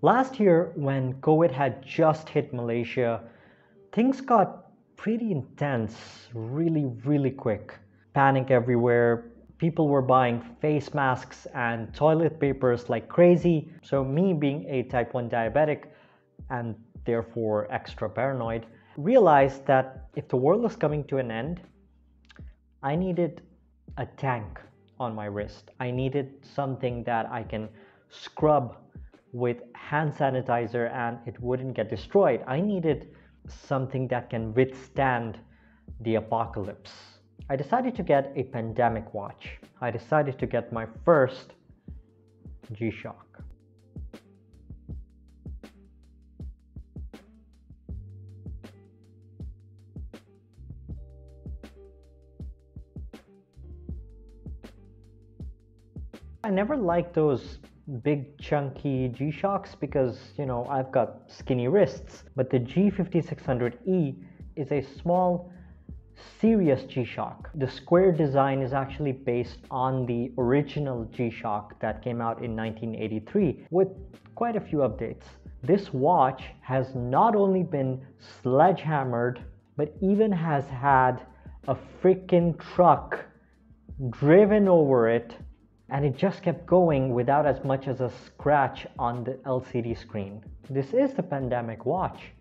Last year, when COVID had just hit Malaysia, things got pretty intense really quick. Panic everywhere. People were buying face masks and toilet papers like crazy. So, me being a type 1 diabetic and therefore extra paranoid, realized that if the world was coming to an end, I needed a tank on my wrist. I needed something that I can scrub with hand sanitizer and it wouldn't get destroyed. I needed something that can withstand the apocalypse. I decided to get a pandemic watch. I decided to get my first G-Shock. I never liked those big chunky G-Shocks because, I've got skinny wrists. But the G5600E is a small, serious G-Shock. The square design is actually based on the original G-Shock that came out in 1983 with quite a few updates. This watch has not only been sledgehammered, but even has had a freaking truck driven over it, and it just kept going without as much as a scratch on the LCD screen. This is the pandemic watch.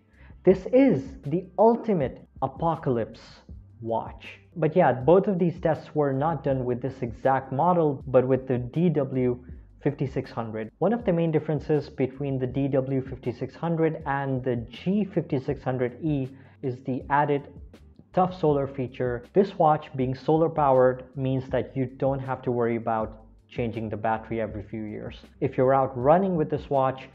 This is the ultimate apocalypse watch. But yeah, both of these tests were not done with this exact model, but with the DW5600. One of the main differences between the DW5600 and the G5600E is the added tough solar feature. This watch, being solar powered, means that you don't have to worry about changing the battery every few years. If you're out running with this watch,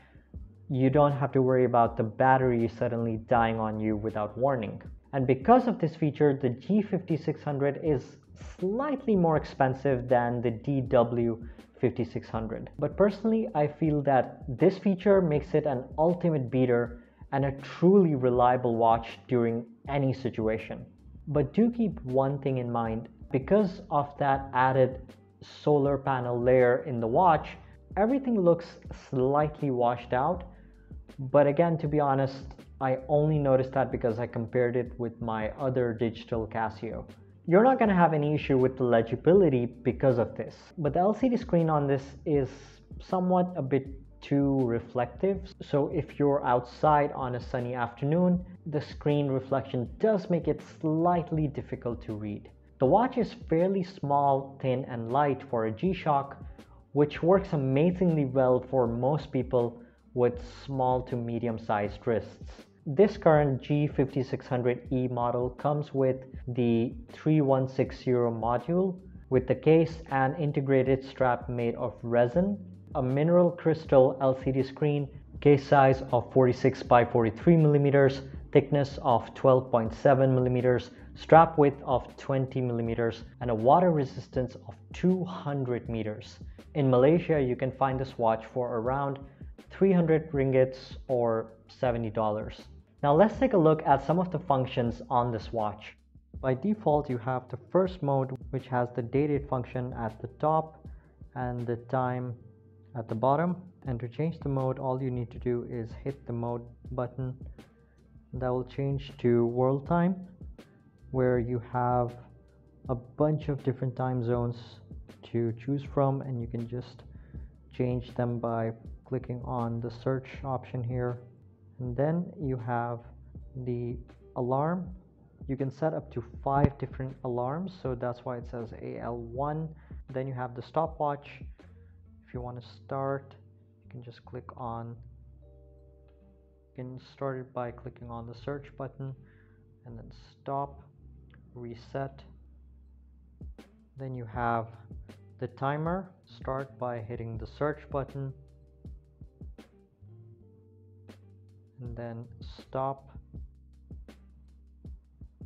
you don't have to worry about the battery suddenly dying on you without warning. And because of this feature, the G5600 is slightly more expensive than the DW5600. But personally, I feel that this feature makes it an ultimate beater and a truly reliable watch during any situation. But do keep one thing in mind. Because of that added solar panel layer in the watch, everything looks slightly washed out. But again, to be honest, I only noticed that because I compared it with my other digital Casio. You're not going to have any issue with the legibility because of this. But the LCD screen on this is somewhat a bit too reflective. So if you're outside on a sunny afternoon, the screen reflection does make it slightly difficult to read. The watch is fairly small, thin, and light for a G-Shock, which works amazingly well for most people with small to medium-sized wrists. This current G5600E model comes with the 3160 module with the case and integrated strap made of resin, a mineral crystal LCD screen, case size of 46 by 43 millimeters, thickness of 12.7 millimeters, strap width of 20 millimeters, and a water resistance of 200 meters. In Malaysia, you can find this watch for around 300 ringgits or $70. Now let's take a look at some of the functions on this watch. By default, you have the first mode, which has the date function at the top and the time at the bottom. And to change the mode, all you need to do is hit the mode button. That will change to world time, where you have a bunch of different time zones to choose from, and you can just change them by clicking on the search option here. And then you have the alarm. You can set up to 5 different alarms, so that's why it says AL1. Then you have the stopwatch. If you want to start, you can just click on, you can start it by clicking on the search button and then stop, reset. Then you have the timer. Start by hitting the search button and then stop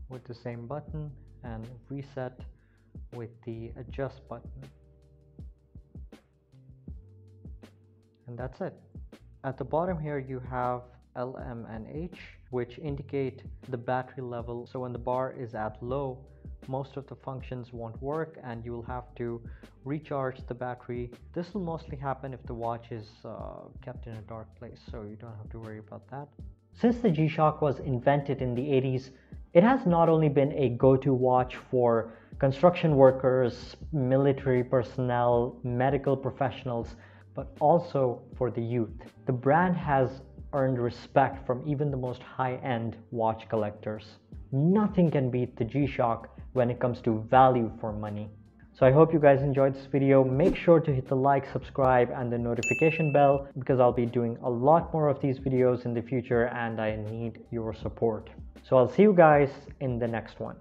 with the same button and reset with the adjust button. And that's it. At the bottom here you have L, M, and H, which indicate the battery level. So when the bar is at low, most of the functions won't work and you will have to recharge the battery. This will mostly happen if the watch is kept in a dark place, so you don't have to worry about that. Since the G-Shock was invented in the 80s, it has not only been a go-to watch for construction workers, military personnel, medical professionals, but also for the youth. The brand has earned respect from even the most high-end watch collectors. Nothing can beat the G-Shock when it comes to value for money. So I hope you guys enjoyed this video. Make sure to hit the like, subscribe, and the notification bell because I'll be doing a lot more of these videos in the future and I need your support. So I'll see you guys in the next one.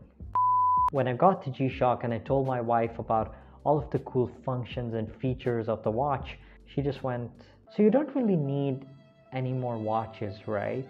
When I got the G-Shock and I told my wife about all of the cool functions and features of the watch, she just went, "So you don't really need any more watches, right?"